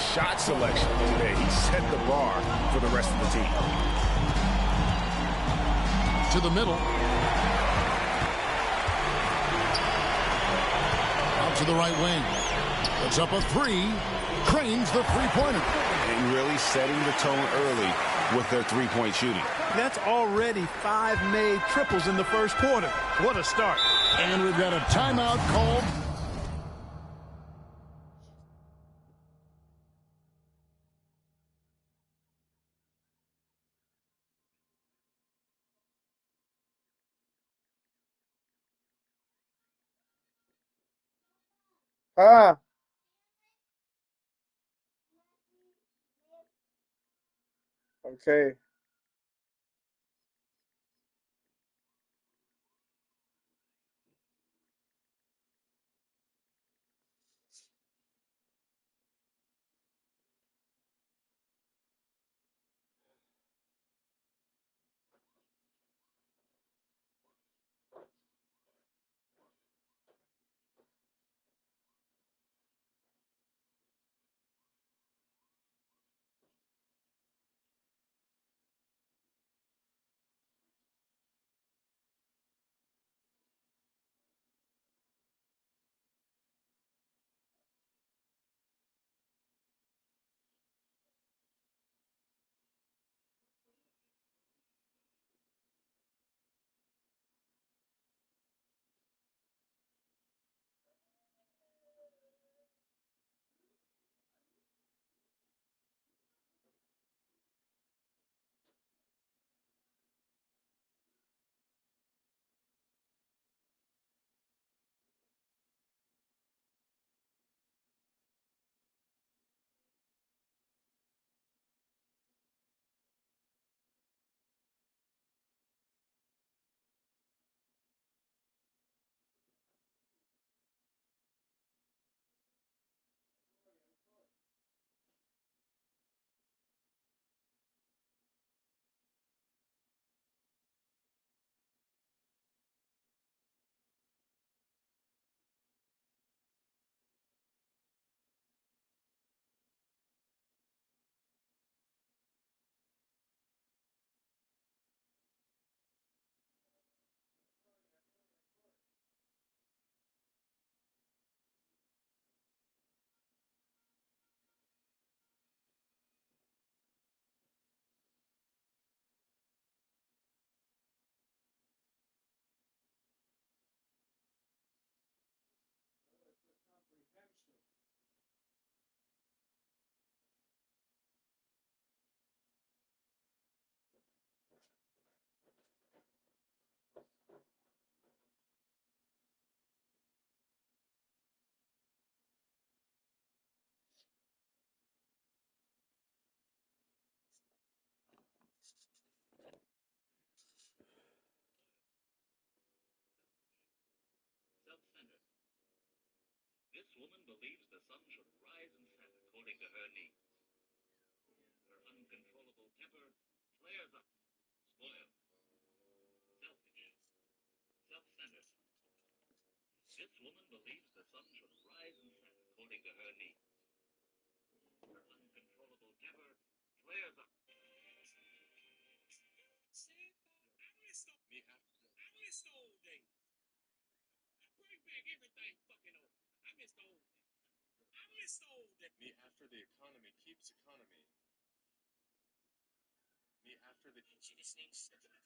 his shot selection today. He set the bar for the rest of the team. To the middle. Out to the right wing. Puts up a three. Cranes the three-pointer. And really setting the tone early with their three-point shooting. That's already 5 made triples in the first quarter. What a start. And we've got a timeout called. Okay. This woman believes the sun should rise and set according to her needs. Her uncontrollable temper flares up, spoiled, selfish, self-centered. This woman believes the sun should rise and set according to her needs. Her uncontrollable temper flares up. I missed the old days. Bring back everything fucking old. I missed the old days. I missed the old days. Me after the economy keeps economy. Me after the... She just needs to stop.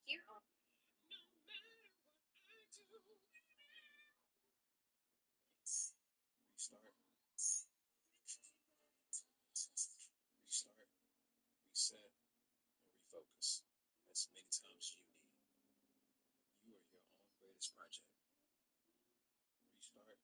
Here. No matter what I do. Restart. Restart. Reset. And refocus. As many times as you need. You are your own greatest project. Restart.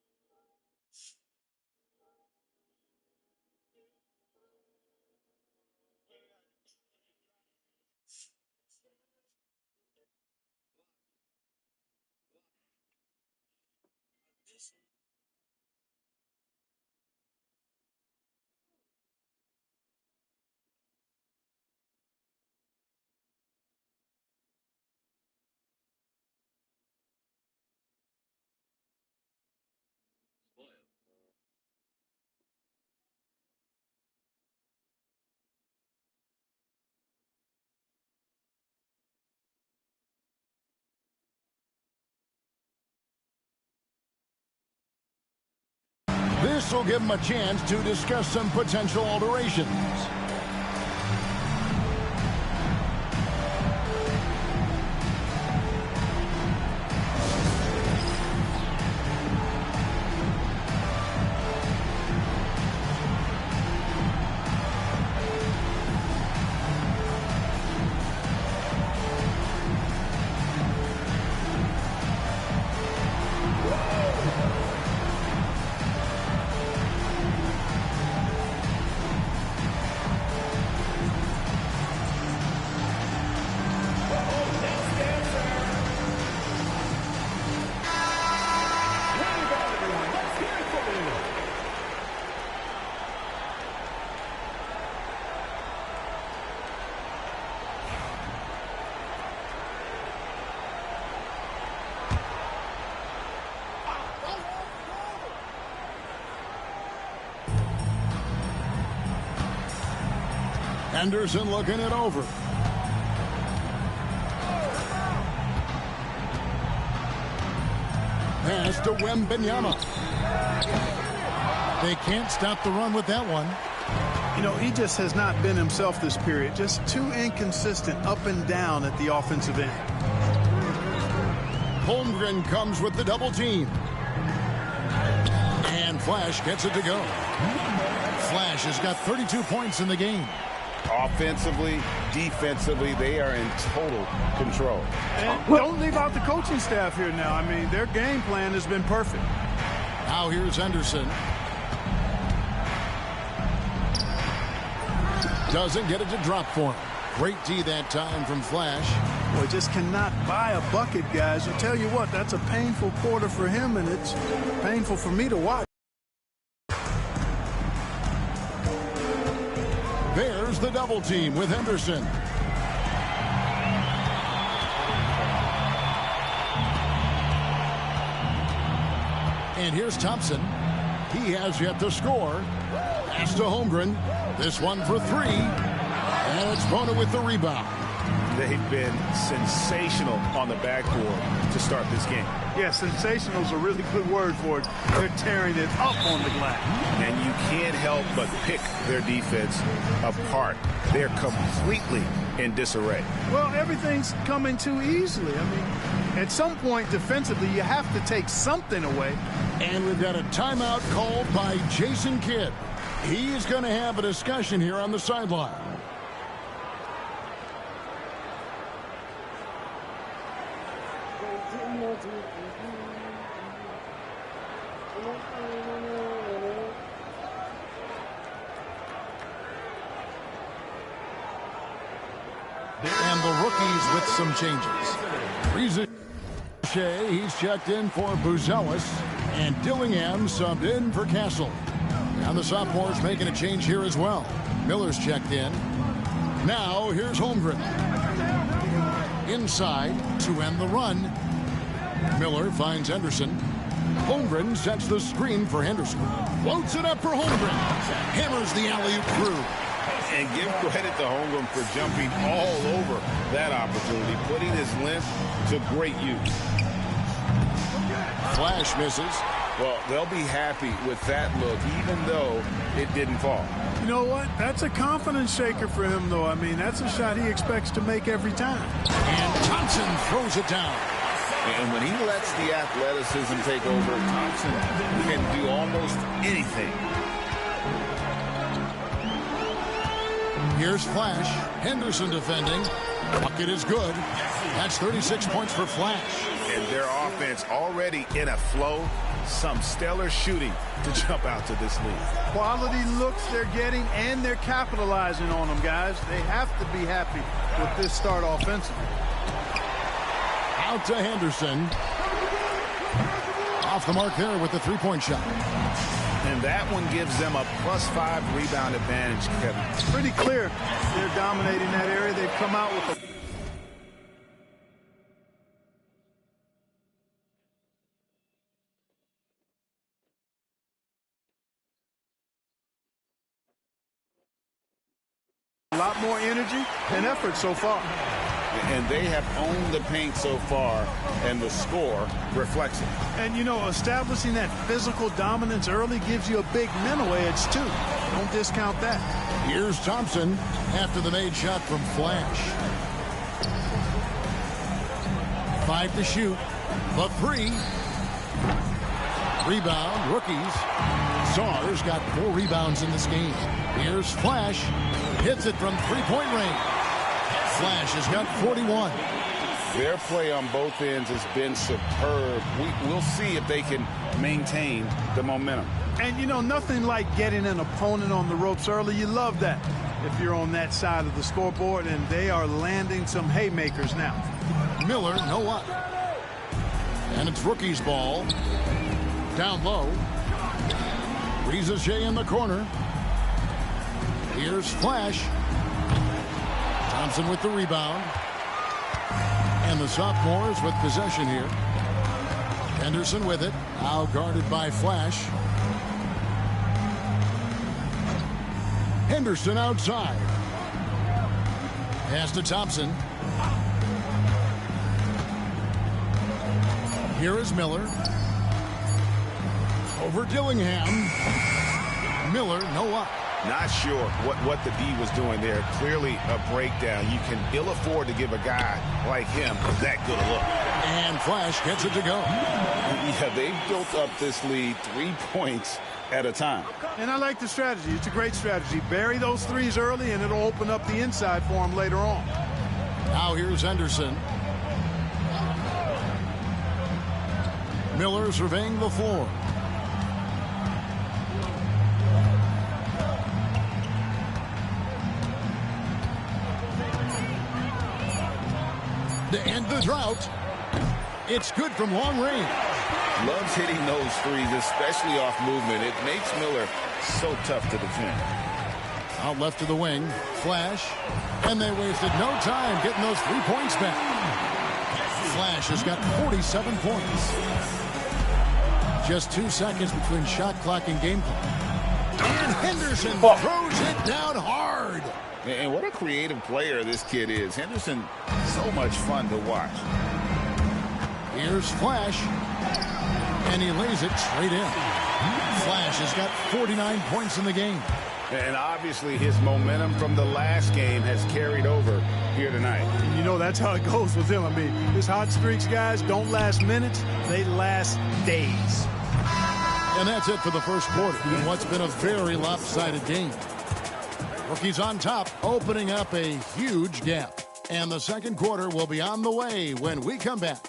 This will give them a chance to discuss some potential alterations. Henderson looking it over. Pass to Wembanyama. They can't stop the run with that one. You know, he just has not been himself this period. Just too inconsistent up and down at the offensive end. Holmgren comes with the double team. And Flash gets it to go. Flash has got 32 points in the game. Offensively, defensively, they are in total control. And don't leave out the coaching staff here now. I mean, their game plan has been perfect. Now here's Henderson. Doesn't get it to drop for him. Great D that time from Flash. Boy, just cannot buy a bucket, guys. I'll tell you what, that's a painful quarter for him, and it's painful for me to watch. There's the double team with Henderson. And here's Thompson. He has yet to score. Pass to Holmgren. This one for three. And it's Bona with the rebound. They've been sensational on the backboard to start this game. Yeah, sensational is a really good word for it. They're tearing it up on the glass. And you can't help but pick their defense apart. They're completely in disarray. Well, everything's coming too easily. I mean, at some point defensively, you have to take something away. And we've got a timeout called by Jason Kidd. He's going to have a discussion here on the sideline. And the rookies with some changes. Ricochet, he's checked in for Buzelis. And Dillingham subbed in for Castle. And the sophomores making a change here as well. Miller's checked in. Now here's Holmgren. Inside to end the run. Miller finds Henderson. Holmgren sets the screen for Henderson. Floats it up for Holmgren. Hammers the alley-oop through. And give credit to Holmgren for jumping all over that opportunity, putting his length to great use. Flash misses. Well, they'll be happy with that look, even though it didn't fall. You know what? That's a confidence shaker for him, though. I mean, that's a shot he expects to make every time. And Thompson throws it down. And when he lets the athleticism take over, Thompson can do almost anything. Here's Flash. Henderson defending. Bucket is good. That's 36 points for Flash. And their offense already in a flow. Some stellar shooting to jump out to this lead. Quality looks they're getting, and they're capitalizing on them, guys. They have to be happy with this start offensively. Out to Henderson. Off the mark there with the three-point shot. And that one gives them a +5 rebound advantage, Kevin. It's pretty clear they're dominating that area. They've come out with a lot more energy and effort so far. And they have owned the paint so far, and the score reflects it. And, you know, establishing that physical dominance early gives you a big mental edge, too. Don't discount that. Here's Thompson after the made shot from Flash. 5 to shoot. The 3. Rebound, rookies. Sars got 4 rebounds in this game. Here's Flash. Hits it from three-point range. Flash has got 41. Their play on both ends has been superb. We'll see if they can maintain the momentum. And, you know, nothing like getting an opponent on the ropes early. You love that if you're on that side of the scoreboard, and they are landing some haymakers now. Miller, no up. And it's rookie's ball. Down low. Riza in the corner. Here's Flash. Thompson with the rebound. And the sophomores with possession here. Henderson with it. Now guarded by Flash. Henderson outside. Pass to Thompson. Here is Miller. Over Dillingham. Miller, no up. Not sure what the D was doing there. Clearly a breakdown. You can ill afford to give a guy like him that good a look. And Flash gets it to go. Yeah, they've built up this lead 3 points at a time. And I like the strategy. It's a great strategy. Bury those threes early, and it'll open up the inside for him later on. Now here's Henderson. Miller surveying the floor. To end the drought. It's good from long range. Loves hitting those threes, especially off movement. It makes Miller so tough to defend. Out left to the wing. Flash. And they wasted no time getting those 3 points back. Flash has got 47 points. Just 2 seconds between shot clock and game clock. And Henderson throws it down hard. And what a creative player this kid is. Henderson, so much fun to watch. Here's Flash. And he lays it straight in. Flash has got 49 points in the game. And obviously his momentum from the last game has carried over here tonight. And you know, that's how it goes with him. I mean, his hot streaks, guys, don't last minutes. They last days. And that's it for the first quarter in what's been a very lopsided game. Rookies on top, opening up a huge gap. And the second quarter will be on the way when we come back.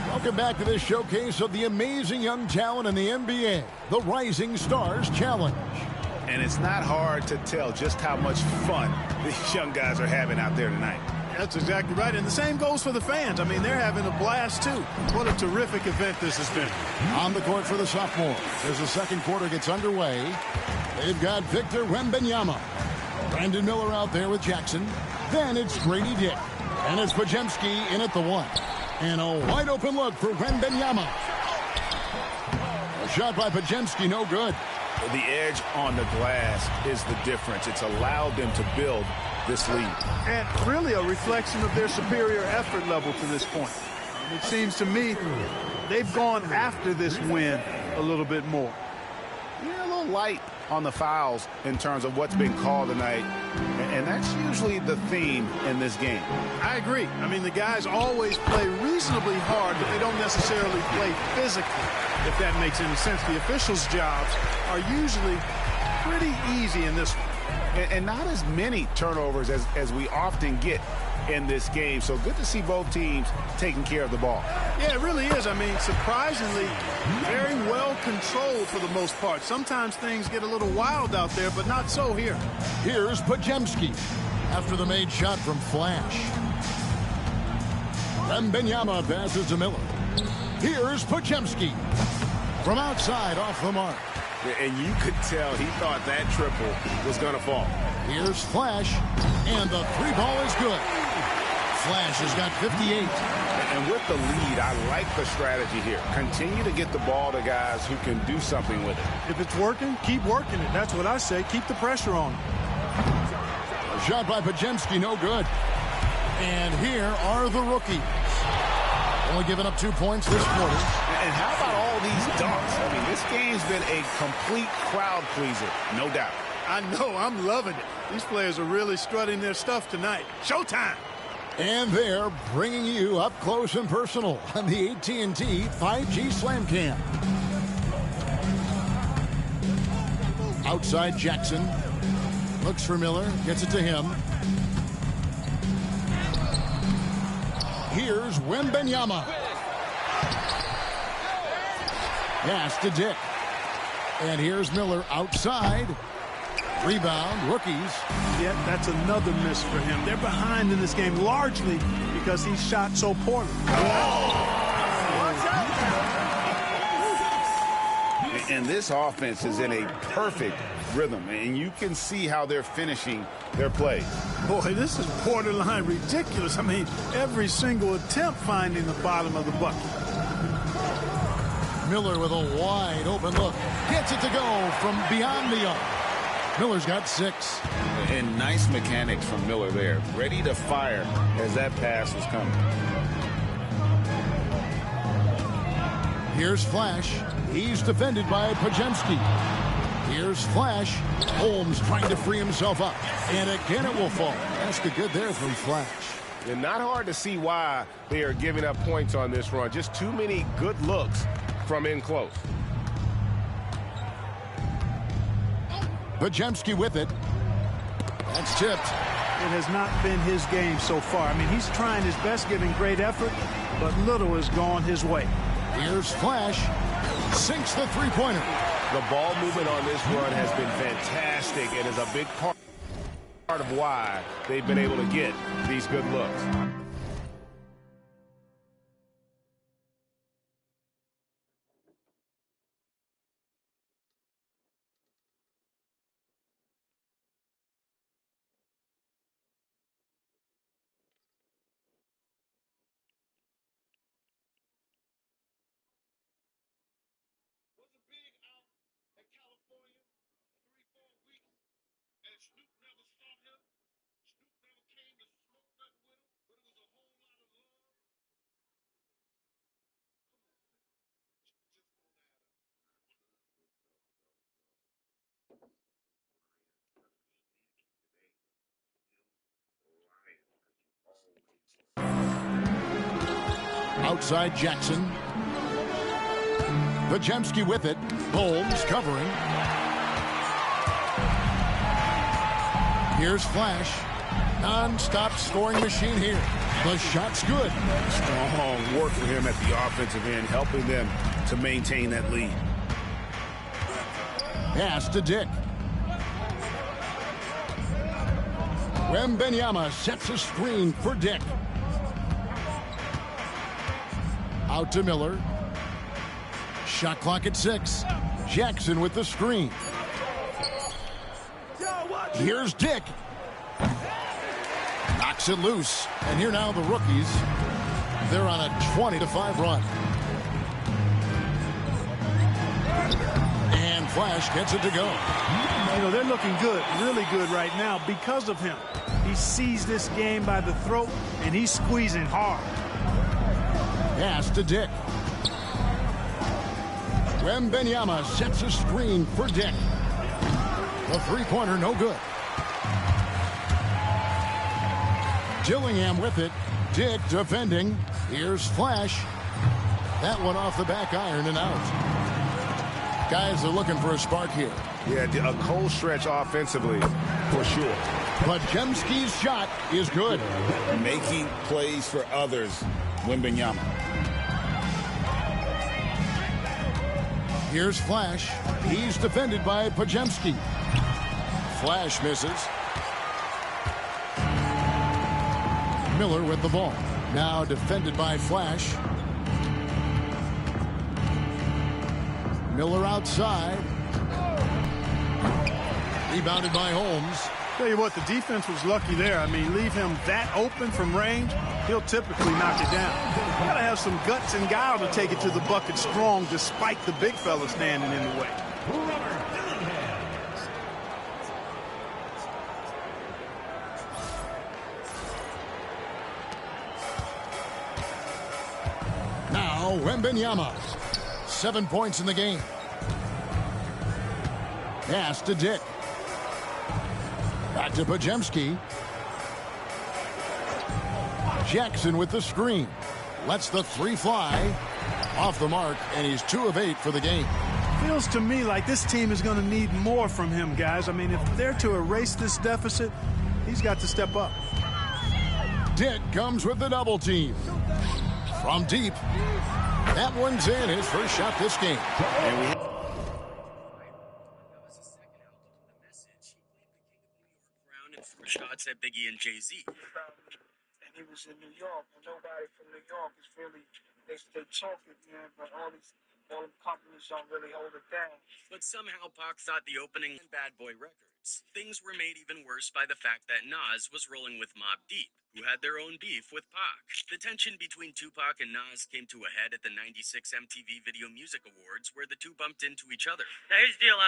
Welcome back to this showcase of the amazing young talent in the NBA, the Rising Stars Challenge. And it's not hard to tell just how much fun these young guys are having out there tonight. That's exactly right. And the same goes for the fans. I mean, they're having a blast, too. What a terrific event this has been. On the court for the sophomore as the second quarter gets underway. They've got Victor Wembanyama. Brandon Miller out there with Jackson. Then it's Grady Dick. And it's Podziemski in at the 1. And a wide open look for Wembanyama. A shot by Podziemski, no good. The edge on the glass is the difference. It's allowed them to build this lead. And really a reflection of their superior effort level to this point. It seems to me they've gone after this win a little bit more. Yeah, a little light on the fouls in terms of what's been called tonight. And that's usually the theme in this game. I agree. I mean, the guys always play reasonably hard, but they don't necessarily play physically, if that makes any sense. The officials' jobs are usually pretty easy in this one. And not as many turnovers as we often get in this game. So good to see both teams taking care of the ball. Yeah, it really is. I mean, surprisingly, very well controlled for the most part. Sometimes things get a little wild out there, but not so here. Here's Podziemski after the made shot from Flash. Wembanyama passes to Miller. Here's Podziemski from outside off the mark. And you could tell he thought that triple was going to fall. Here's Flash, and the 3 ball is good. Flash has got 58. And with the lead, I like the strategy here. Continue to get the ball to guys who can do something with it. If it's working, keep working it. That's what I say. Keep the pressure on. A shot by Podziemski, no good. And here are the rookies. Only giving up 2 points this quarter. And how about all these dunks? I mean, this game's been a complete crowd pleaser, no doubt. I know. I'm loving it. These players are really strutting their stuff tonight. Showtime. And they're bringing you up close and personal on the AT&T 5G Slam Cam. Outside Jackson. Looks for Miller. Gets it to him. Here's Wembanyama. Pass to Dick. And here's Miller outside. Rebound, rookies. Yet that's another miss for him. They're behind in this game largely because he shot so poorly. And this offense is in a perfect rhythm, and you can see how they're finishing their plays. Boy, this is borderline ridiculous. I mean, every single attempt finding the bottom of the bucket. Miller with a wide open look. Gets it to go from beyond the arc. Miller's got 6. And nice mechanics from Miller there. Ready to fire as that pass was coming. Here's Flash. He's defended by Podziemski. Here's Flash. Holmes trying to free himself up. And again it will fall. That's the good there from Flash. And not hard to see why they are giving up points on this run. Just too many good looks from in close. Podziemski with it. That's tipped. It has not been his game so far. I mean, he's trying his best, giving great effort, but little has gone his way. Here's Flash. Sinks the three-pointer. The ball movement on this run has been fantastic and is a big part of why they've been able to get these good looks. Outside Jackson. Podziemski with it. Holmes covering. Here's Flash. Non-stop scoring machine here. The shot's good. Strong work for him at the offensive end, helping them to maintain that lead. Pass to Dick. Wembanyama sets a screen for Dick. Out to Miller. Shot clock at 6. Jackson with the screen. Here's Dick. Knocks it loose. And here now the rookies. They're on a 20-5 run. And Flash gets it to go. You know, they're looking good, really good right now because of him. He sees this game by the throat, and he's squeezing hard. Pass to Dick. Wembanyama sets a screen for Dick. The three-pointer, no good. Dillingham with it. Dick defending. Here's Flash. That one off the back iron and out. Guys are looking for a spark here. Yeah, a cold stretch offensively, for sure. Podziemski's shot is good. Making plays for others, Wembanyama. Here's Flash. He's defended by Podziemski. Flash misses. Miller with the ball. Now defended by Flash. Miller outside. Rebounded by Holmes. Tell you what, the defense was lucky there. I mean, leave him that open from range, he'll typically knock it down. You got to have some guts and guile to take it to the bucket strong despite the big fella standing in the way. Now, Wembanyama. 7 points in the game. Pass to Dick. Back to Pajemski. Jackson with the screen. Lets the three fly. Off the mark, and he's 2 of 8 for the game. Feels to me like this team is going to need more from him, guys. I mean, if they're to erase this deficit, he's got to step up. Dick comes with the double team. From deep. That one's in, his first shot this game. Shots at Biggie and Jay-Z. And he was in New York, and nobody from New York is really, they talk it, man, but all the companies don't really hold it down. But somehow Pac thought the opening in Bad Boy Records. Things were made even worse by the fact that Nas was rolling with Mobb Deep, who had their own beef with Pac. The tension between Tupac and Nas came to a head at the '96 MTV Video Music Awards, where the two bumped into each other. Now, here's the deal.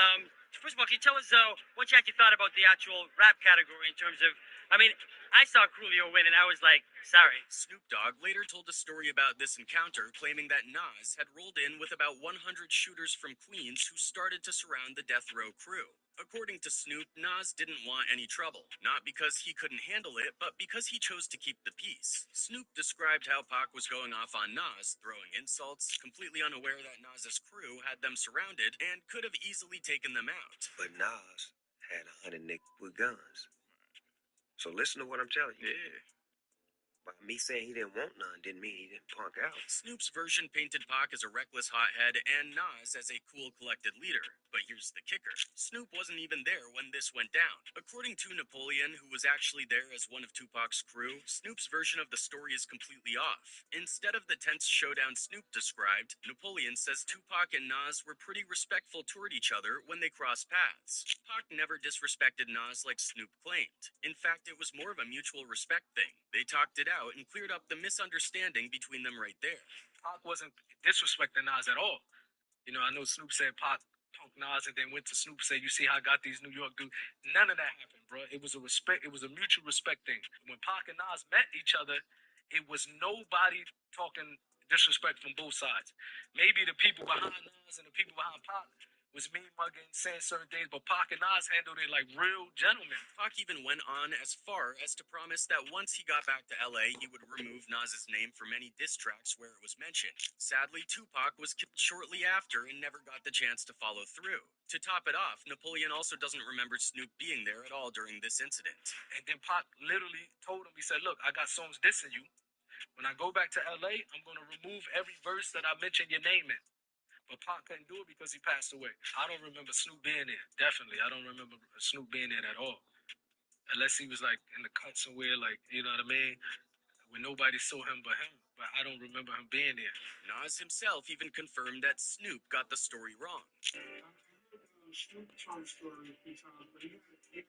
First of all, can you tell us, what you actually thought about the actual rap category in terms of, I mean, I saw Coolio win, and I was like, sorry. Snoop Dogg later told a story about this encounter, claiming that Nas had rolled in with about 100 shooters from Queens who started to surround the Death Row crew. According to Snoop, Nas didn't want any trouble, not because he couldn't handle it, but because he chose to keep the peace. Snoop described how Pac was going off on Nas, throwing insults, completely unaware that Nas's crew had them surrounded and could have easily taken them out. But Nas had 100 niggas with guns. So listen to what I'm telling you. Yeah. By me saying he didn't want none didn't mean he didn't punk out. Snoop's version painted Pac as a reckless hothead and Nas as a cool, collected leader. But here's the kicker. Snoop wasn't even there when this went down. According to Napoleon, who was actually there as one of Tupac's crew, Snoop's version of the story is completely off. Instead of the tense showdown Snoop described, Napoleon says Tupac and Nas were pretty respectful toward each other when they crossed paths. Pac never disrespected Nas like Snoop claimed. In fact, it was more of a mutual respect thing. They talked it out and cleared up the misunderstanding between them right there. Pac wasn't disrespecting Nas at all. You know, I know Snoop said Pac punked Nas and then went to Snoop said, you see how I got these New York dudes. None of that happened, bro. It was a respect. It was a mutual respect thing. When Pac and Nas met each other, it was nobody talking disrespect from both sides. Maybe the people behind Nas and the people behind Pac was me mugging, saying certain things, but Pac and Nas handled it like real gentlemen. Pac even went on as far as to promise that once he got back to LA, he would remove Nas's name from any diss tracks where it was mentioned. Sadly, Tupac was killed shortly after and never got the chance to follow through. To top it off, Napoleon also doesn't remember Snoop being there at all during this incident. And then Pac literally told him, he said, look, I got songs dissing you. When I go back to LA, I'm going to remove every verse that I mentioned your name in. But Pac couldn't do it because he passed away. I don't remember Snoop being there. Definitely. I don't remember Snoop being there at all. Unless he was like in the cut somewhere, like, you know what I mean? When nobody saw him but him. But I don't remember him being there. Nas himself even confirmed that Snoop got the story wrong. Snoop told the story a few times, but he had said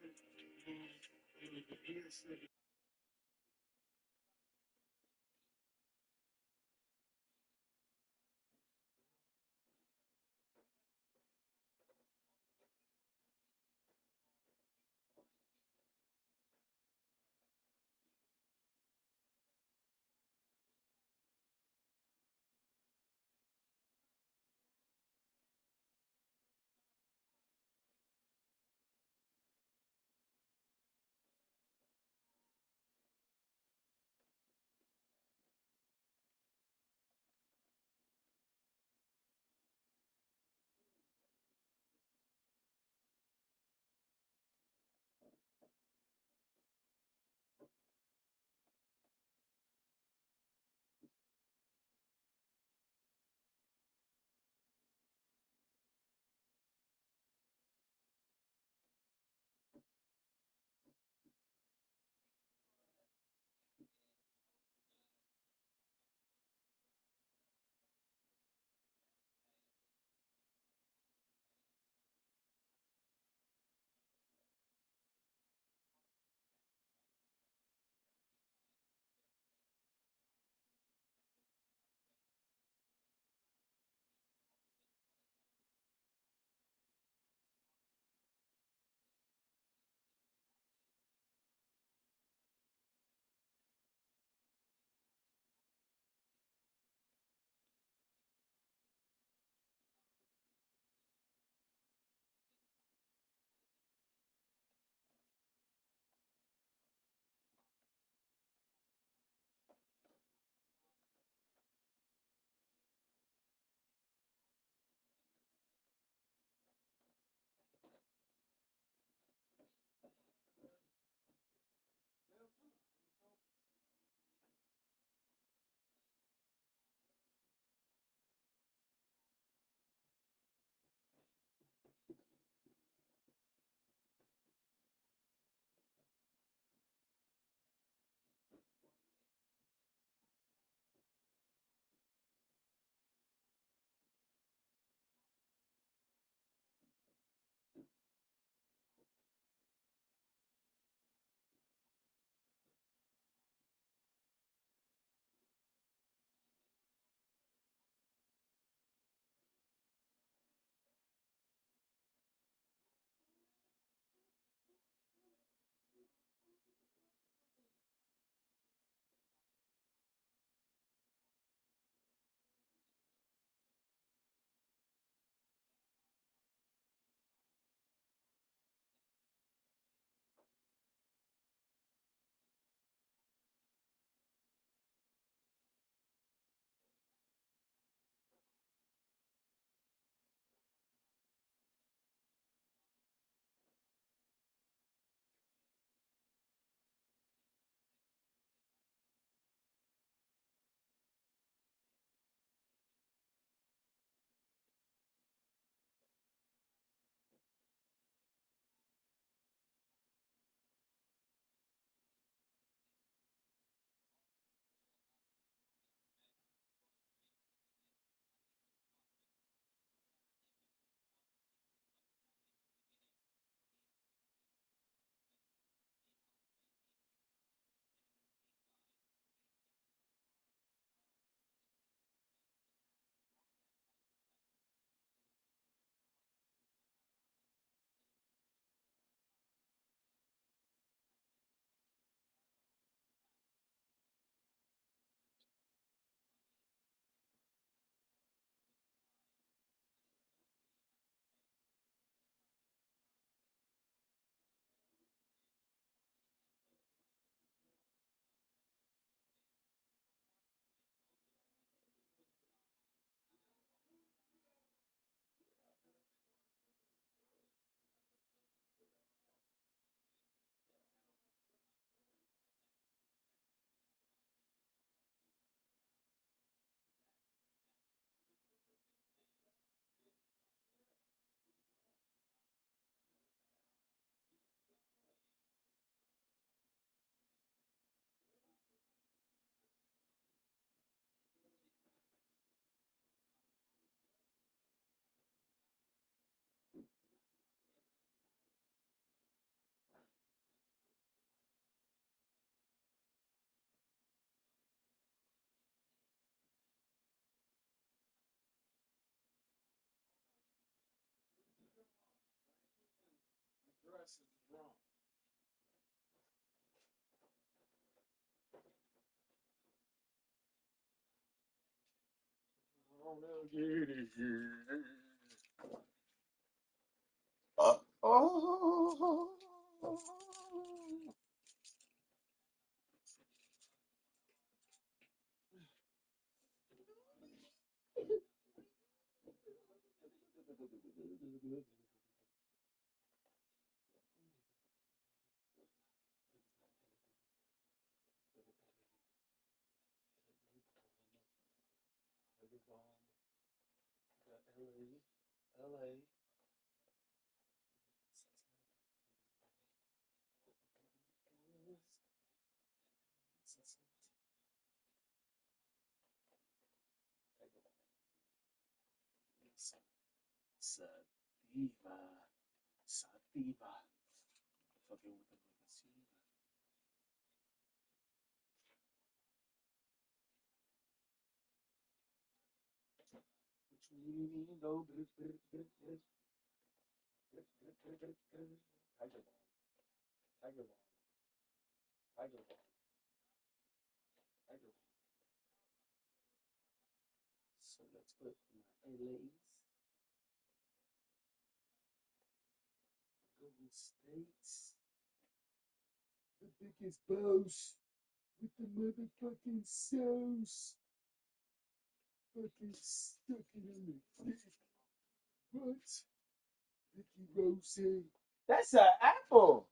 That's an apple.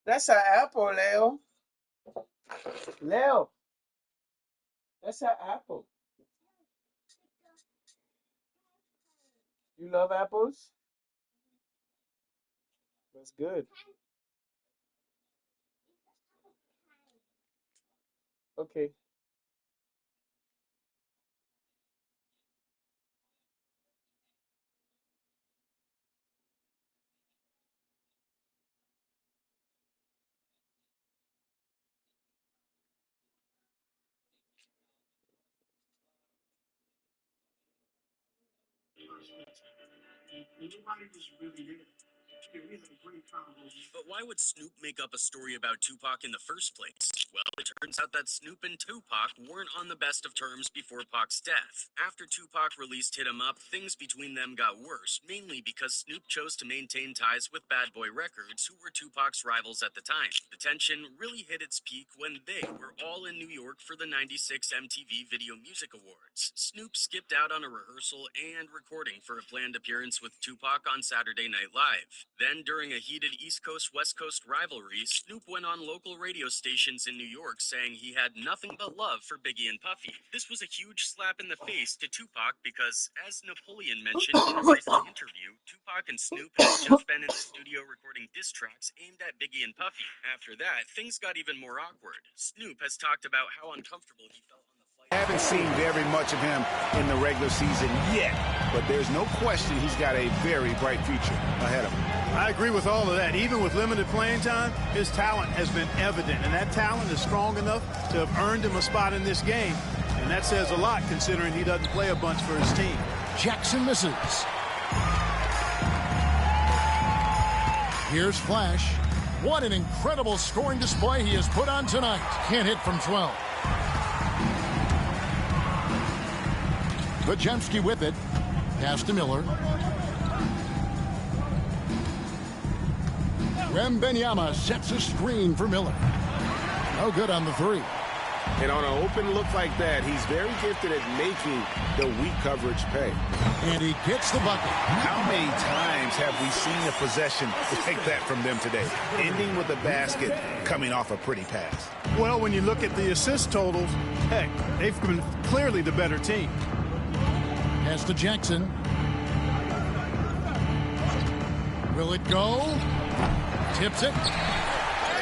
That's an apple, Leo. Leo, that's an apple. You love apples? That's good. Okay. But why would Snoop make up a story about Tupac in the first place? Well, it turns out that Snoop and Tupac weren't on the best of terms before Pac's death. After Tupac released Hit 'Em Up, things between them got worse, mainly because Snoop chose to maintain ties with Bad Boy Records, who were Tupac's rivals at the time. The tension really hit its peak when they were all in New York for the '96 MTV Video Music Awards. Snoop skipped out on a rehearsal and recording for a planned appearance with Tupac on Saturday Night Live. Then, during a heated East Coast-West Coast rivalry, Snoop went on local radio stations in New York saying he had nothing but love for Biggie and Puffy. This was a huge slap in the face to Tupac because, as Napoleon mentioned in a recent interview, Tupac and Snoop had just been in the studio recording diss tracks aimed at Biggie and Puffy. After that, things got even more awkward. Snoop has talked about how uncomfortable he felt on the flight. Haven't seen very much of him in the regular season yet, but there's no question he's got a very bright future ahead of him. I agree with all of that. Even with limited playing time, his talent has been evident, and that talent is strong enough to have earned him a spot in this game. And that says a lot considering he doesn't play a bunch for his team. Jackson misses. Here's Flash. What an incredible scoring display he has put on tonight. Can't hit from 12. Vajemski with it. Pass to Miller. Wembenyama sets a screen for Miller. No good on the three. And on an open look like that, he's very gifted at making the weak coverage pay. And he gets the bucket. How many times have we seen a possession like that from them today? Ending with a basket, coming off a pretty pass. Well, when you look at the assist totals, heck, they've been clearly the better team. Pass to Jackson. Will it go? Tips it.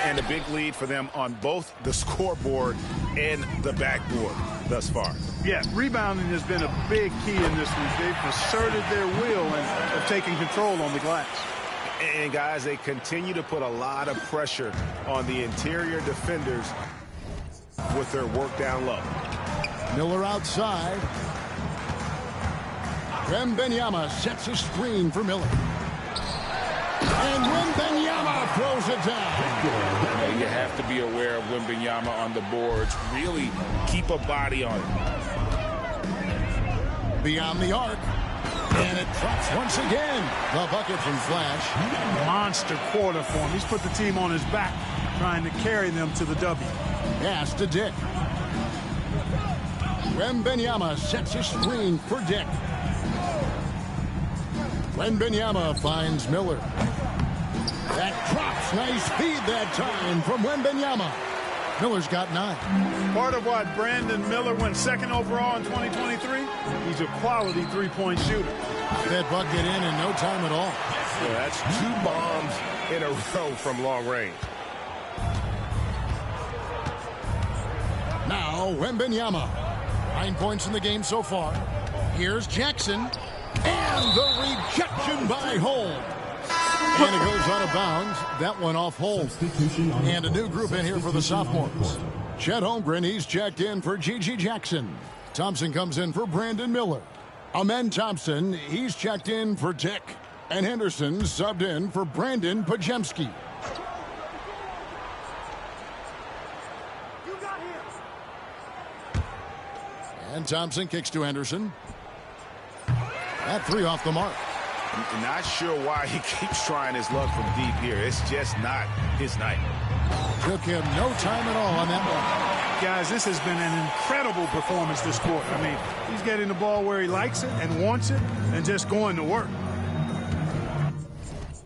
And a big lead for them on both the scoreboard and the backboard thus far. Yeah, rebounding has been a big key in this one. They've asserted their will and of taking control on the glass. And, guys, they continue to put a lot of pressure on the interior defenders with their work down low. Miller outside. Wembenyama sets a screen for Miller. And Wembenyama throws it down. You have to be aware of Wembenyama on the boards. Really keep a body on it. Beyond the arc. And it drops once again. The bucket from Flash. Monster quarter for him. He's put the team on his back, trying to carry them to the W. Pass to Dick. Wembanyama sets a screen for Dick. Wembanyama finds Miller. That drops. Nice feed that time from Wembanyama. Miller's got 9. Part of why Brandon Miller went second overall in 2023, he's a quality three-point shooter. That bucket in no time at all. Yeah, that's 2 bombs in a row from long range. Now Wembanyama. 9 points in the game so far. Here's Jackson. And the rejection by Holmes. And it goes out of bounds. That one off Holmes. And a new group in here for the sophomores. Chet Holmgren, he's checked in for G.G. Jackson. Thompson comes in for Brandon Miller. Amen Thompson, he's checked in for Dick. And Henderson subbed in for Brandon Pajemski. And Thompson kicks to Henderson. That 3 off the mark. I'm not sure why he keeps trying his luck from deep here. It's just not his night. Took him no time at all on that one. Guys, this has been an incredible performance this quarter. I mean, he's getting the ball where he likes it and wants it and just going to work.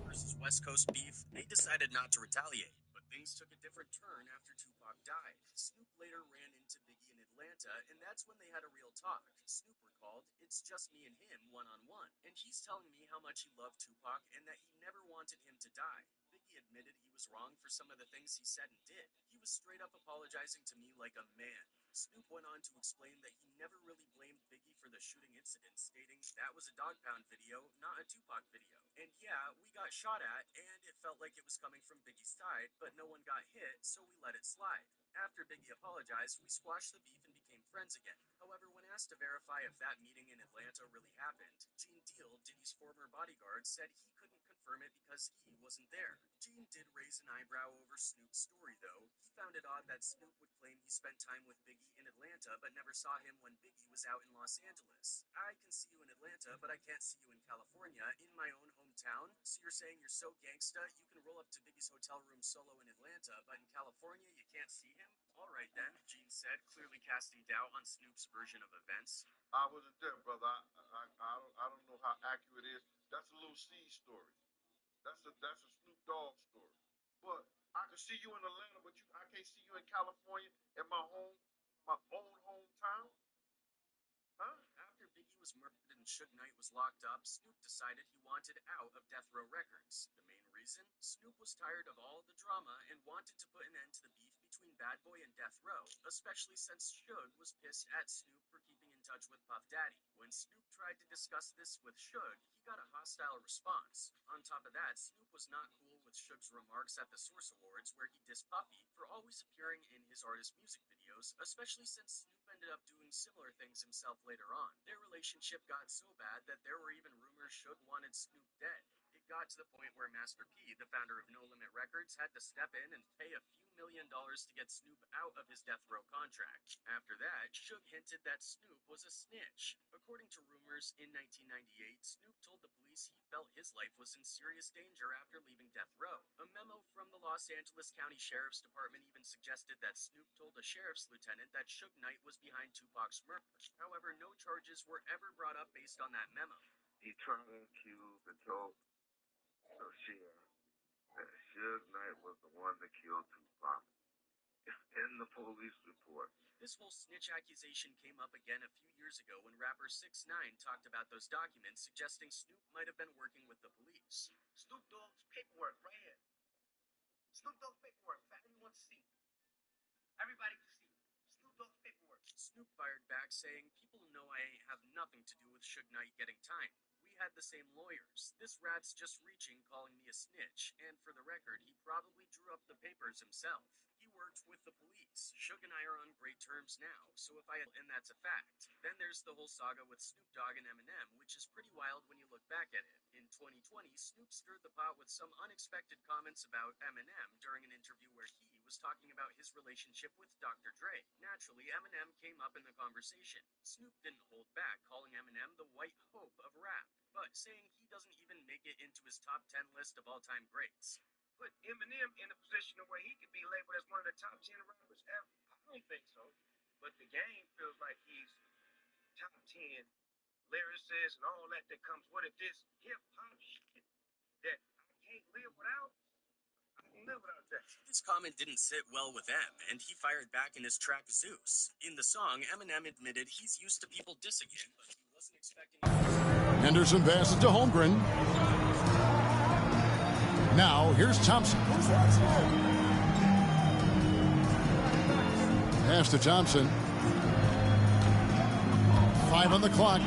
Versus West Coast beef, they decided not to retaliate, but things took a different turn after Tupac died. Snoop later ran into Biggie in Atlanta, and that's when they had a real talk. Snoop recalled, "It's just me and him one-on-one, and he's telling me how much he loved Tupac and that he never wanted him to die." Biggie admitted he was wrong for some of the things he said and did. He was straight up apologizing to me like a man. Snoop went on to explain that he never really blamed Biggie for the shooting incident, stating that was a Dog Pound video, not a Tupac video. And yeah, we got shot at, and it felt like it was coming from Biggie's side, but no one got hit, so we let it slide. After Biggie apologized, we squashed the beef and became friends again. However, when asked to verify if that meeting in Atlanta really happened, Gene Deal, Diddy's former bodyguard, said he couldn't confirm it because he wasn't there. Gene did raise an eyebrow over Snoop's story, though. He found it odd that Snoop would claim he spent time with Biggie in Atlanta but never saw him when Biggie was out in Los Angeles. "I can see you in Atlanta, but I can't see you in California, in my own hometown? So you're saying you're so gangsta, you can roll up to Biggie's hotel room solo in Atlanta, but in California you can't see him? All right then," Gene said, clearly casting doubt on Snoop's version of events. "I wasn't there, brother. I don't know how accurate it is. That's a little C story. That's a Snoop Dogg story. But I can see you in Atlanta, but I can't see you in California, in my own hometown. Huh?" After Biggie was murdered and Suge Knight was locked up, Snoop decided he wanted out of Death Row Records. The main reason? Snoop was tired of all the drama and wanted to put an end to the beef between Bad Boy and Death Row, especially since Suge was pissed at Snoop for keeping in touch with Puff Daddy. When Snoop tried to discuss this with Suge, he got a hostile response. On top of that, Snoop was not cool with Suge's remarks at the Source Awards, where he dissed Puffy for always appearing in his artist music videos, especially since Snoop ended up doing similar things himself later on. Their relationship got so bad that there were even rumors Suge wanted Snoop dead. It got to the point where Master P, the founder of No Limit Records, had to step in and pay a few $1 million to get Snoop out of his Death Row contract. After that, Suge hinted that Snoop was a snitch. According to rumors, in 1998, Snoop told the police he felt his life was in serious danger after leaving Death Row. A memo from the Los Angeles County Sheriff's Department even suggested that Snoop told a sheriff's lieutenant that Suge Knight was behind Tupac's murder. However, no charges were ever brought up based on that memo. He tried to accuse and told the sheriff that Suge Knight was the one that killed Tupac in the police report. This whole snitch accusation came up again a few years ago when rapper 6ix9ine talked about those documents, suggesting Snoop might have been working with the police. Snoop Dogg's paperwork right here. Snoop Dogg's paperwork. If anyone wants to see, everybody can see. Snoop Dogg's paperwork. Snoop fired back, saying, "People know I ain't have nothing to do with Suge Knight getting time. We had the same lawyers. This rat's just reaching, calling me a snitch. And for the record, he probably drew up the papers himself." He worked with the police. Suge and I are on great terms now, so if I and that's a fact. Then there's the whole saga with Snoop Dogg and Eminem, which is pretty wild when you look back at it. In 2020, Snoop stirred the pot with some unexpected comments about Eminem during an interview where he was talking about his relationship with Dr. Dre. Naturally, Eminem came up in the conversation. Snoop didn't hold back, calling Eminem the white hope of rap, but saying he doesn't even make it into his top 10 list of all-time greats. Put Eminem in a position where he could be labeled as one of the top 10 rappers ever? I don't think so. But the game feels like he's top 10 lyricist and all that comes with it. This hip-hop shit that I can't live without. I can live without that. This comment didn't sit well with M, and he fired back in his track Zeus. In the song, Eminem admitted he's used to people dissing him, but he wasn't expecting Henderson passes to Holmgren. Now, here's Thompson. Pass to Thompson. 5 on the clock.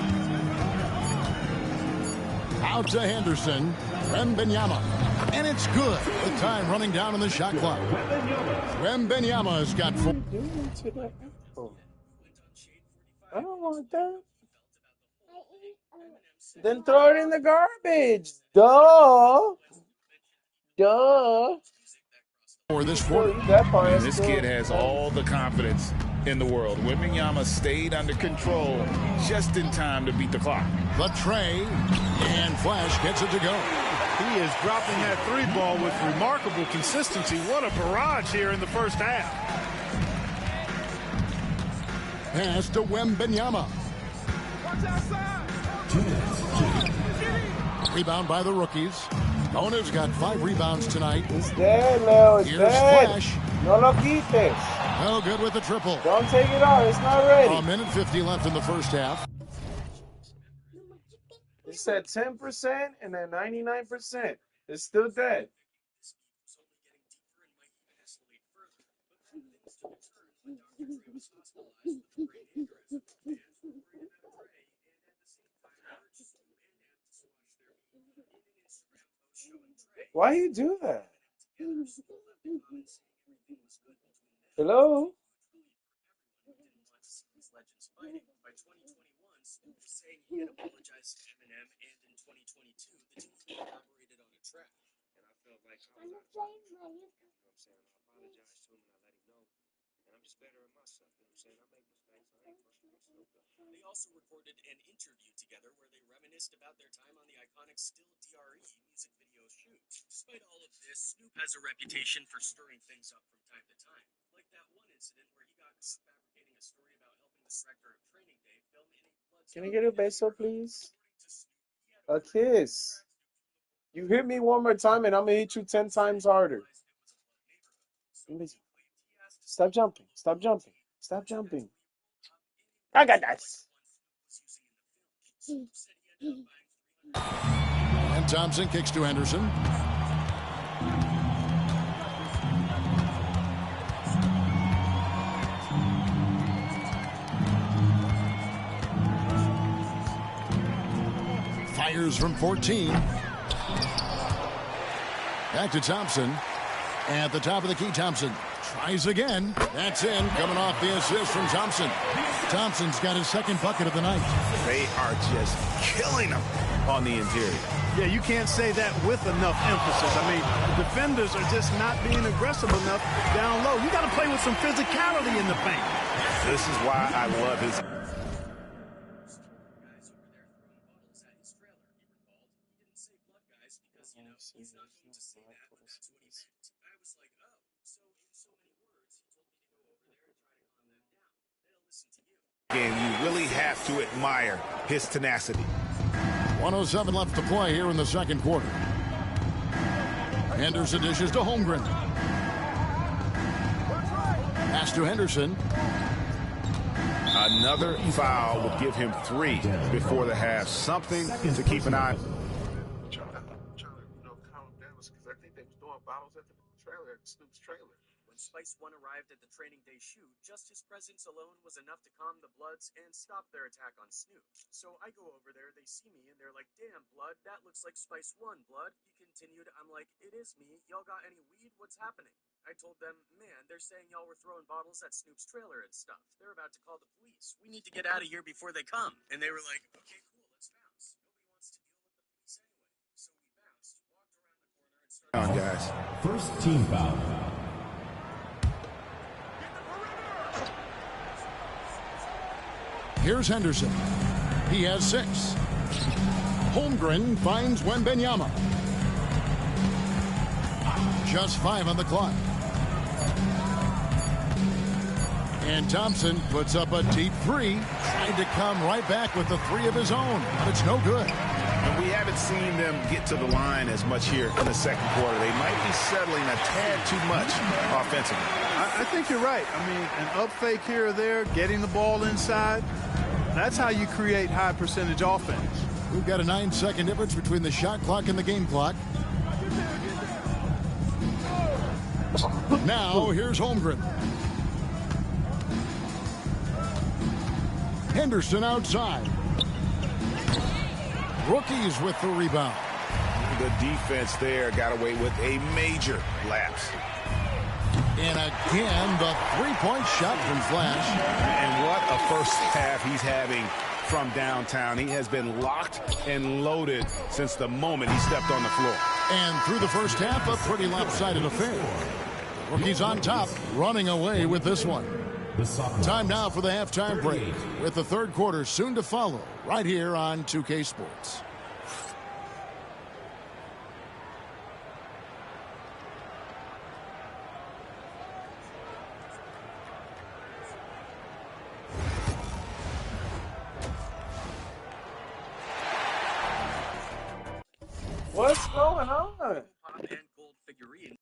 Out to Henderson. Wembanyama. And it's good. The time running down on the shot clock. Wembanyama has got 4. I don't want that. Then throw it in the garbage. Duh. For this quarter. And this kid has all the confidence in the world. Wembanyama stayed under control just in time to beat the clock. The tray, and Flash gets it to go. He is dropping that three ball with remarkable consistency. What a barrage here in the first half. Pass to Wembanyama. Rebound by the rookies. Bona's got 5 rebounds tonight. It's dead, Leo. It's Here's dead. Flash. No lo quites. No good with the triple. Don't take it off. It's not ready. A minute 50 left in the first half. It's at 10% and then 99%. It's still dead. Why you do that? Hello? By 2021, Snoop was saying he had apologized to Eminem, and in 2022, the two collaborated on a track. And I felt like I was out of touch. You know what I'm saying? I apologized to him and I let him know. And I'm just better at myself. You know what I'm saying? I make mistakes. I ain't perfect. I'm Snoop Dogg. They also recorded an interview together where they reminisced about their time on the iconic Still DRE music video shoot. Despite all of this, Snoop has a reputation for stirring things up from time to time. Like that one incident where he got caught fabricating a story about helping the director of Training Day film in a blood. Can I get a beso, please? A kiss. You hit me one more time and I'm going to hit you 10 times harder. Stop jumping. Stop jumping. Stop jumping. I got that. And Thompson kicks to Henderson. Fires from 14. Back to Thompson. At the top of the key, Thompson tries again. That's in. Coming off the assist from Thompson. Thompson's got his second bucket of the night. They are just killing them on the interior. Yeah, you can't say that with enough emphasis. I mean, defenders are just not being aggressive enough down low. You got to play with some physicality in the paint. This is why I love his... He's not going to say that, but that's what he meant. I was like, oh, so in so many words, he told me to go over there and try to calm them down. They'll listen to you. And you really have to admire his tenacity. 1:07 left to play here in the second quarter. Henderson dishes to Holmgren. Pass to Henderson. Another foul would give him 3 before the half. Something to keep an eye on. Snoop's trailer. When Spice One arrived at the Training Day shoot, just his presence alone was enough to calm the Bloods and stop their attack on Snoop. So I go over there, they see me, and they're like, damn, Blood, that looks like Spice One, Blood. He can continued, I'm like, it is me. Y'all got any weed? What's happening? I told them, man, they're saying y'all were throwing bottles at Snoop's trailer and stuff. They're about to call the police. We need to get out of here before they come. And they were like, okay, cool, let's bounce. Nobody wants to deal with the police anyway. So we bounced, walked around the corner, and started... On, guys. First team foul. Here's Henderson. He has 6. Holmgren finds Wembenyama. Just 5 on the clock. And Thompson puts up a deep 3. Trying to come right back with the 3 of his own, but it's no good. And we haven't seen them get to the line as much here in the second quarter. They might be settling a tad too much offensively. I think you're right. I mean, an up fake here or there, getting the ball inside, that's how you create high percentage offense. We've got a 9-second difference between the shot clock and the game clock. Now, here's Holmgren. Henderson outside. Rookies with the rebound. The defense there got away with a major lapse. And again, the three-point shot from Flash. And what a first half he's having from downtown. He has been locked and loaded since the moment he stepped on the floor. And through the first half, a pretty lopsided affair. Rookies on top, running away with this one. Time now for the halftime break, with the third quarter soon to follow, right here on 2K Sports. What's going on? Pop and gold figurine.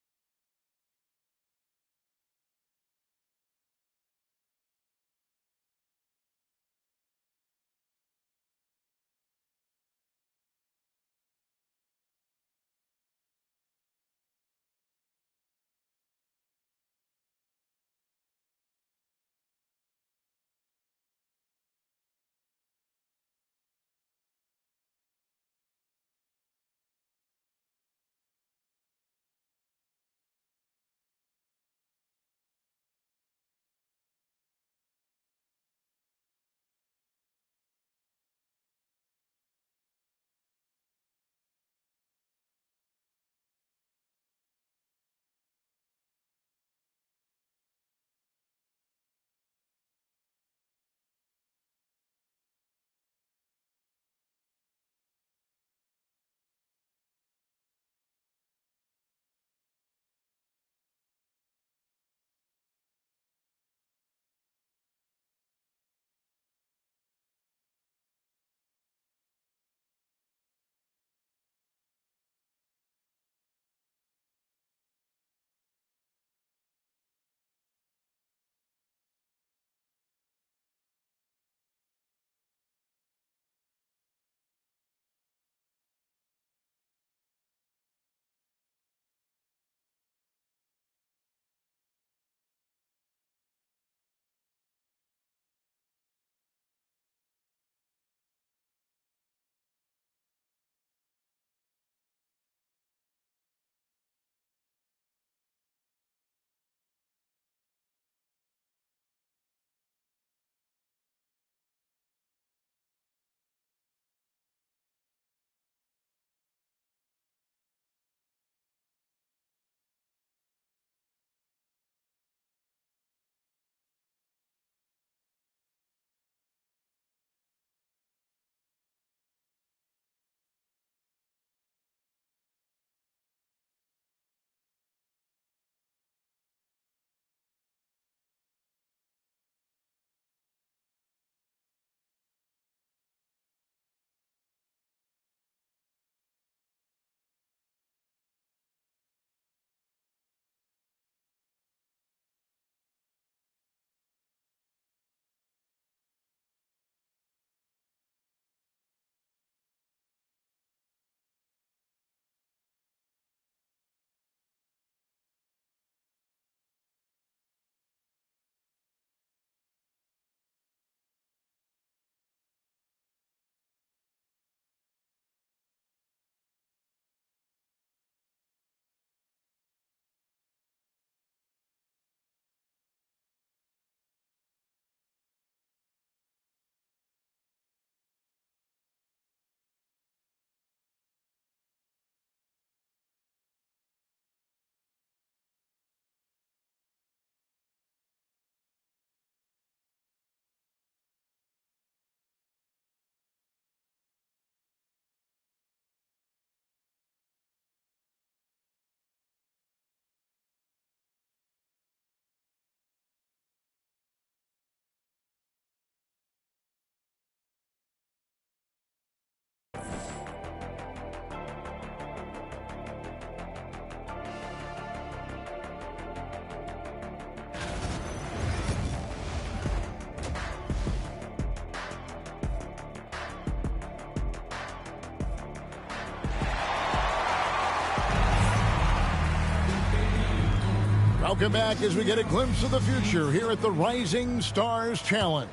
Welcome back as we get a glimpse of the future here at the Rising Stars Challenge.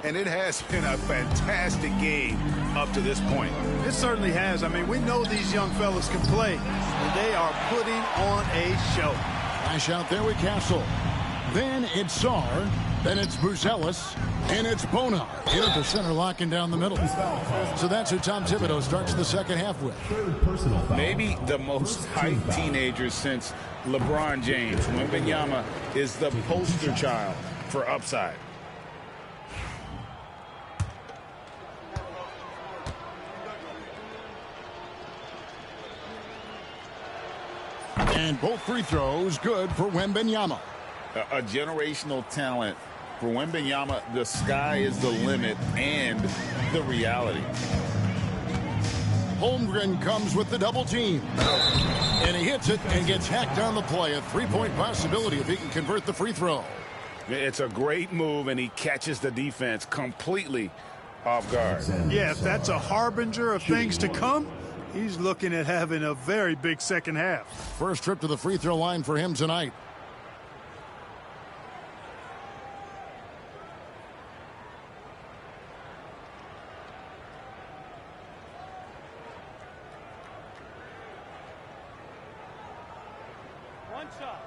And it has been a fantastic game up to this point. It certainly has. I mean, we know these young fellas can play, and they are putting on a show. Flash out there with Castle. Then it's Sar. Then it's Buzelis. And it's Bona. In at the center, locking down the middle. So that's who Tom Thibodeau starts the second half with. Maybe the most hyped teenager since LeBron James. Wembanyama is the poster child for upside. And both free throws good for Wembanyama. A generational talent. For Wembanyama, the sky is the limit and the reality. Holmgren comes with the double team. And he hits it and gets hacked on the play. A three-point possibility if he can convert the free throw. It's a great move, and he catches the defense completely off guard. Yeah, if that's a harbinger of things to come, he's looking at having a very big second half. First trip to the free throw line for him tonight. One shot.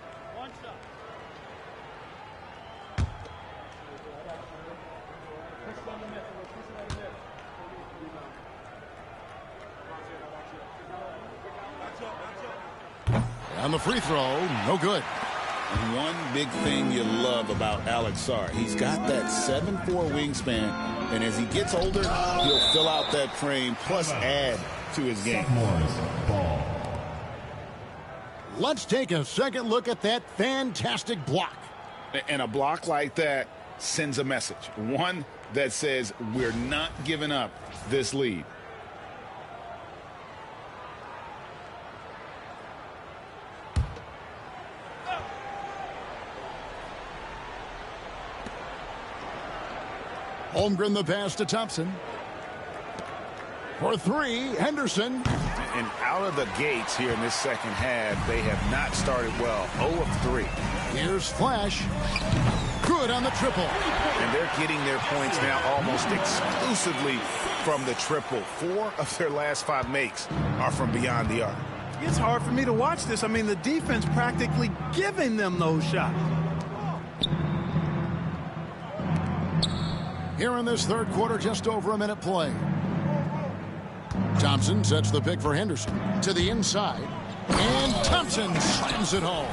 On the free throw, no good. And one big thing you love about Alex Sarr, he's got that 7'4" wingspan, and as he gets older, he'll fill out that frame plus add to his game. Let's take a second look at that fantastic block. And a block like that sends a message. One that says we're not giving up this lead. Holmgren the pass to Thompson. For three, Henderson. And out of the gates here in this second half, they have not started well. 0 of 3. Here's Flash. Good on the triple. And they're getting their points now almost exclusively from the triple. 4 of their last 5 makes are from beyond the arc. It's hard for me to watch this. I mean, the defense practically giving them those shots. Here in this third quarter, just over a minute play. Thompson sets the pick for Henderson to the inside. And Thompson slams it home.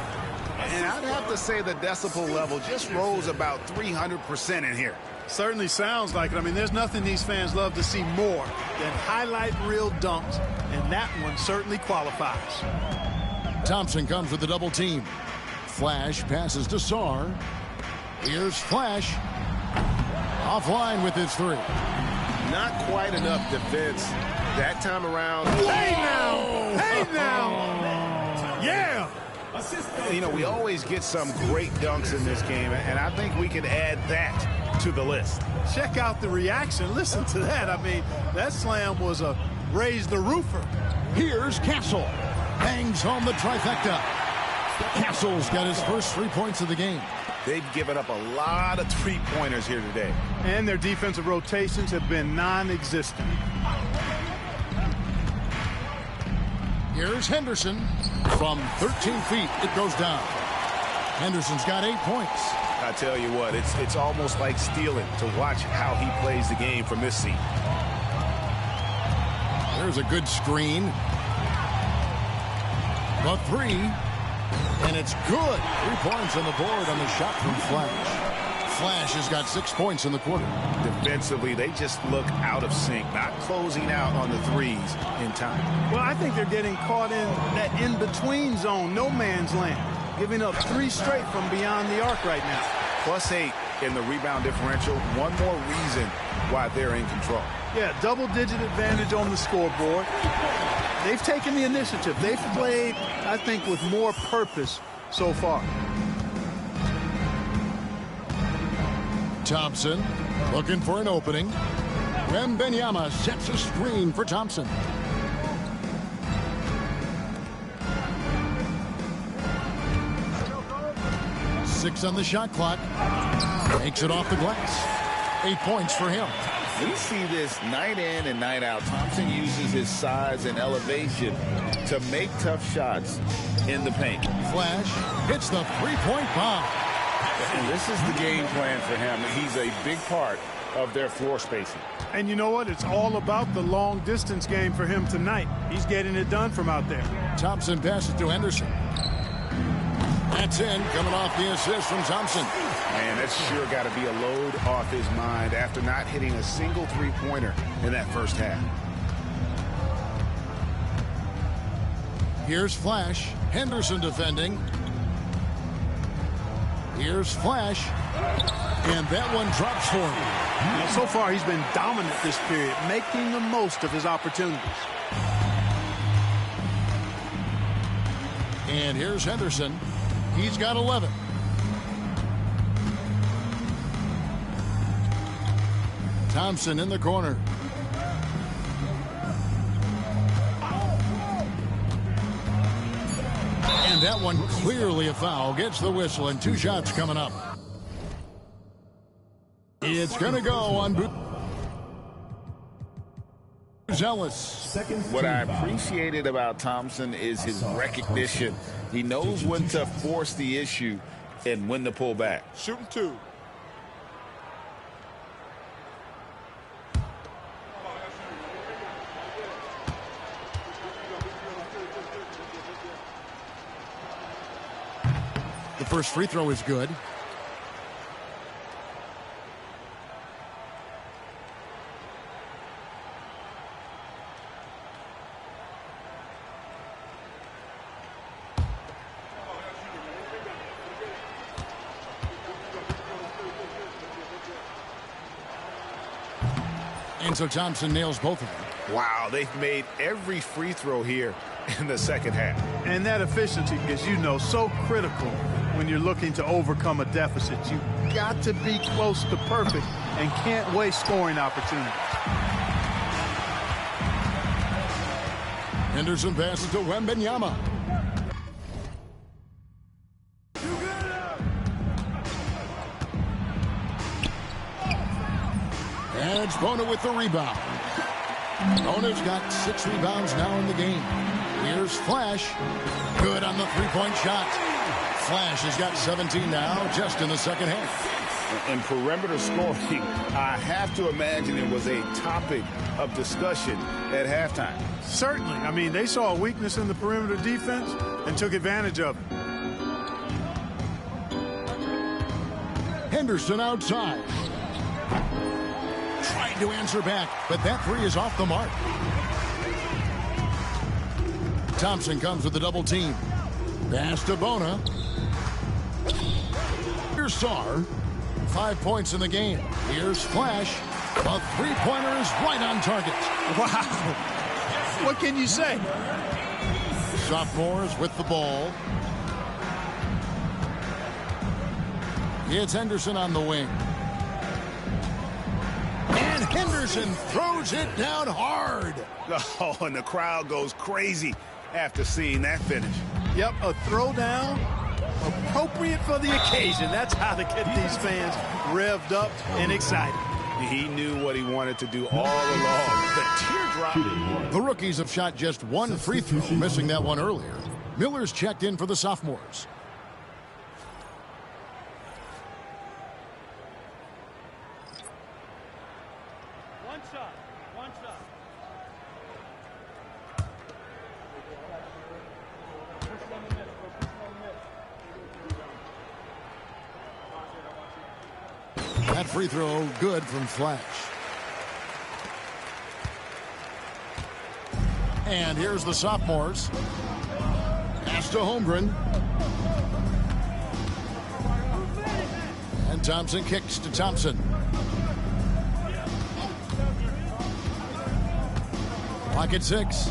And I'd have to say the decibel level just rose about 300% in here. Certainly sounds like it. I mean, there's nothing these fans love to see more than highlight reel dunks, and that one certainly qualifies. Thompson comes with the double team. Flash passes to Sarr. Here's Flash. Offline with his three. Not quite enough defense that time around. Hey now! Hey now! Yeah! You know, we always get some great dunks in this game, and I think we can add that to the list. Check out the reaction. Listen to that. I mean, that slam was a raise the roofer. Here's Castle. Bangs home the trifecta. Castle's got his first 3 points of the game. They've given up a lot of three-pointers here today. And their defensive rotations have been non-existent. Here's Henderson. From 13 feet, it goes down. Henderson's got 8 points. I tell you what, it's almost like stealing to watch how he plays the game from this seat. There's a good screen. The three. And it's good. 3 points on the board on the shot from Flash. Flash has got 6 points in the quarter. Defensively, they just look out of sync, not closing out on the threes in time. Well, I think they're getting caught in that in-between zone, no man's land, giving up 3 straight from beyond the arc right now. +8 in the rebound differential. One more reason why they're in control. Yeah, double-digit advantage on the scoreboard. They've taken the initiative. They've played, I think, with more purpose so far. Thompson looking for an opening. Wembanyama sets a screen for Thompson. 6 on the shot clock. Makes it off the glass. 8 points for him. We see this night in and night out. Thompson uses his size and elevation to make tough shots in the paint. Flash hits the three-point bomb. And this is the game plan for him. He's a big part of their floor spacing. And you know what? It's all about the long distance game for him tonight. He's getting it done from out there. Thompson passes to Henderson. That's in, coming off the assist from Thompson. Man, that's sure got to be a load off his mind after not hitting a single three-pointer in that first half. Here's Flash. Henderson defending. Here's Flash. And that one drops for him. Now, so far, he's been dominant this period, making the most of his opportunities. And here's Henderson. He's got 11. Thompson in the corner. And that one clearly a foul. Gets the whistle, and 2 shots coming up. It's going to go on Buzelis. What I appreciated about Thompson is his recognition. He knows when to force the issue and when to pull back. Shooting 2. The first free throw is good. And so Thompson nails both of them. Wow, they've made every free throw here in the second half. And that efficiency, as you know, so critical when you're looking to overcome a deficit. You got to be close to perfect and can't waste scoring opportunities. Henderson passes to Wembanyama. And it's Bona with the rebound. Bona's got 6 rebounds now in the game. Here's Flash. Good on the three-point shot. Flash has got 17 now just in the second half. And perimeter scoring, I have to imagine it was a topic of discussion at halftime. Certainly. I mean, they saw a weakness in the perimeter defense and took advantage of it. Henderson outside. Trying to answer back, but that 3 is off the mark. Thompson comes with a double team. Pass to Bona. Here's Sarr. 5 points in the game. Here's Flash. A three-pointer is right on target. Wow. What can you say? Sophomores with the ball. It's Henderson on the wing. And Henderson throws it down hard. Oh, and the crowd goes crazy after seeing that finish. Yep, a throwdown appropriate for the occasion. That's how to get these fans revved up and excited. He knew what he wanted to do all along. The teardrop. The rookies have shot just 1 free throw, missing that one earlier. Miller's checked in for the sophomores. One shot. That free throw good from Flash. And here's the sophomores. Pass to Holmgren. And Thompson kicks to Thompson. Clock at 6.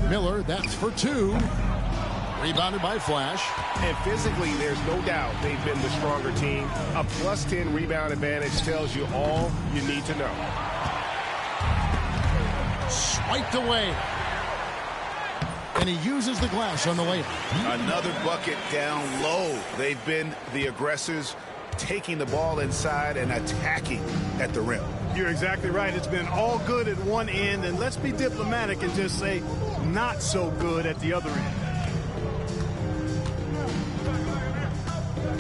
Miller, that's for 2. Rebounded by Flash. And physically, there's no doubt they've been the stronger team. A plus 10 rebound advantage tells you all you need to know. Swiped away. and he uses the glass on the layup. Another bucket down low. They've been the aggressors, taking the ball inside and attacking at the rim. You're exactly right. It's been all good at one end, and let's be diplomatic and just say not so good at the other end.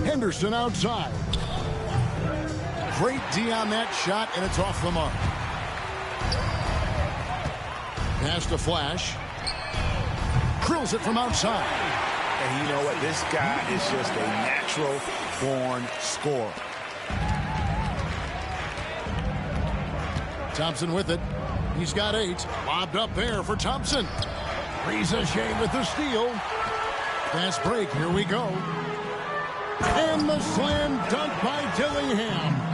Henderson outside. Great D on that shot, and it's off the mark. Pass to Flash. Drills it from outside. And you know what? This guy is just a natural-born scorer. Thompson with it. He's got 8. Lobbed up there for Thompson. Ricochet with the steal. Fast break. Here we go. And the slam dunk by Dillingham.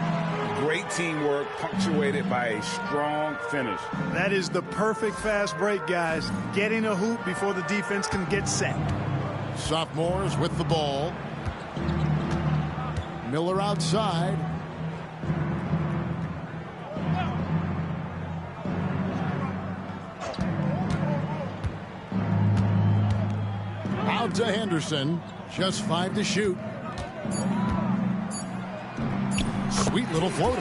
Great teamwork, punctuated by a strong finish. That is the perfect fast break, guys. Getting a hoop before the defense can get set. Sophomores with the ball. Miller outside. Out to Henderson. Just 5 to shoot. Sweet little floater.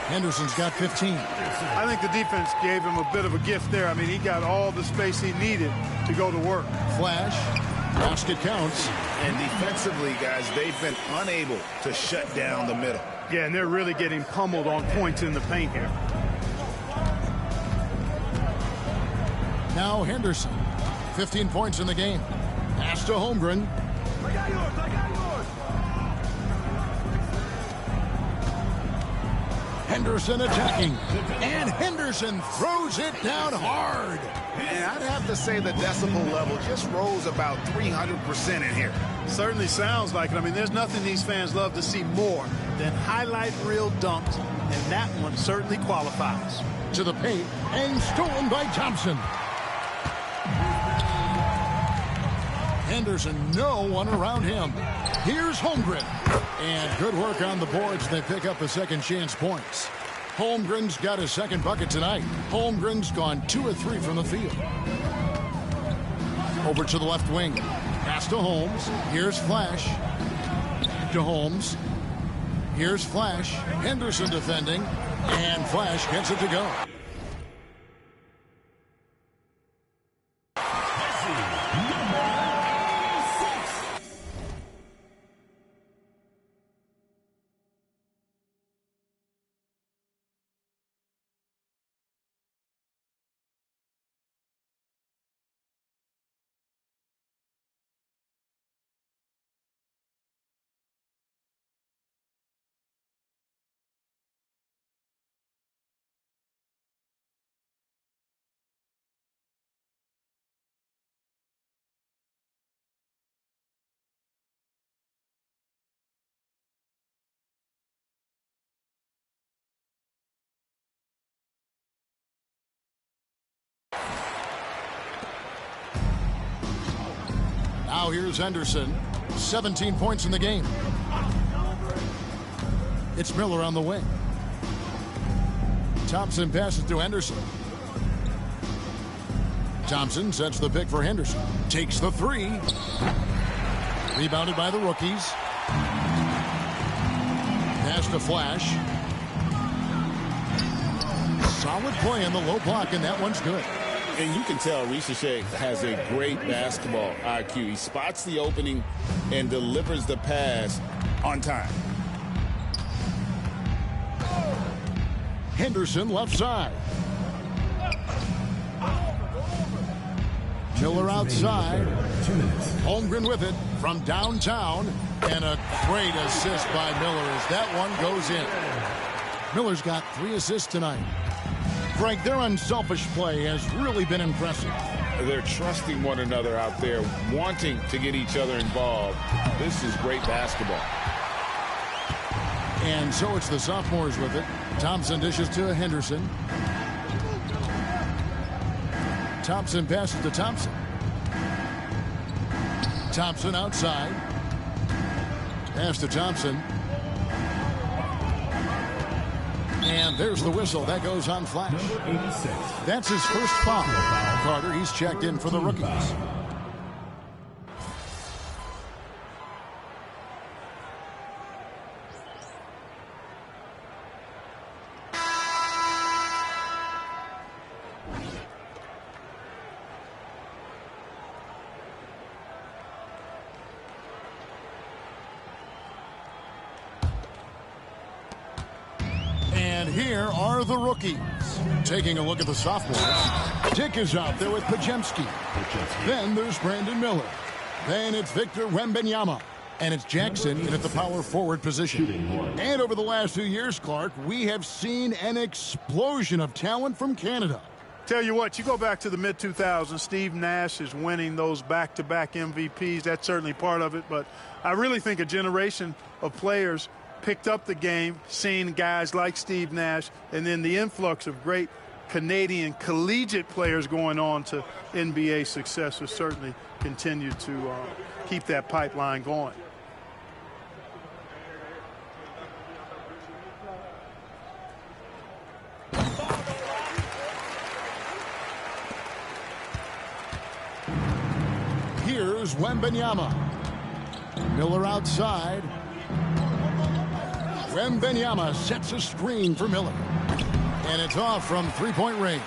Henderson's got 15. I think the defense gave him a bit of a gift there. I mean, he got all the space he needed to go to work. Flash. Basket counts. And defensively, guys, they've been unable to shut down the middle. Yeah, and they're really getting pummeled on points in the paint here. Now Henderson. 15 points in the game. Pass to Holmgren. I got yours. Henderson attacking. And Henderson throws it down hard. And I'd have to say the decibel level just rose about 300% in here. Certainly sounds like it. I mean, there's nothing these fans love to see more than highlight reel dunks, and that one certainly qualifies. To the paint, and stolen by Thompson. Henderson, no one around him. Here's Holmgren. And good work on the boards. They pick up a second chance points. Holmgren's got his second bucket tonight. Holmgren's gone 2 of 3 from the field. Over to the left wing. Pass to Holmes. Here's Flash. To Holmes. Here's Flash. Henderson defending. And Flash gets it to go. Now here's Henderson. 17 points in the game. It's Miller on the wing. Thompson passes to Henderson. Thompson sets the pick for Henderson. Takes the 3. Rebounded by the rookies. Pass to Flash. Solid play in the low block, and that one's good. And you can tell Ricochet has a great basketball IQ. He spots the opening and delivers the pass on time. Henderson left side. Miller outside. Holmgren with it from downtown. And a great assist by Miller as that one goes in. Miller's got 3 assists tonight. Frank, their unselfish play has really been impressive. They're trusting one another out there, wanting to get each other involved. This is great basketball. And so it's the sophomores with it. Thompson dishes to Henderson. Thompson passes to Thompson. Thompson outside. Pass to Thompson. And there's the whistle. That goes on Flash. That's his first foul. Carter, he's checked in for the rookies. And here are the rookies. Taking a look at the sophomores. Dick is out there with Pajemski. Then there's Brandon Miller. Then it's Victor Wembanyama. And it's Jackson in at the power forward position. And over the last 2 years, Clark, we have seen an explosion of talent from Canada. Tell you what, you go back to the mid-2000s, Steve Nash is winning those back-to-back MVPs. That's certainly part of it. But I really think a generation of players picked up the game, seeing guys like Steve Nash, and then the influx of great Canadian collegiate players going on to NBA success has certainly continued to keep that pipeline going. Here's Wembanyama. Miller outside. Wembanyama sets a screen for Miller. And it's off from three-point range.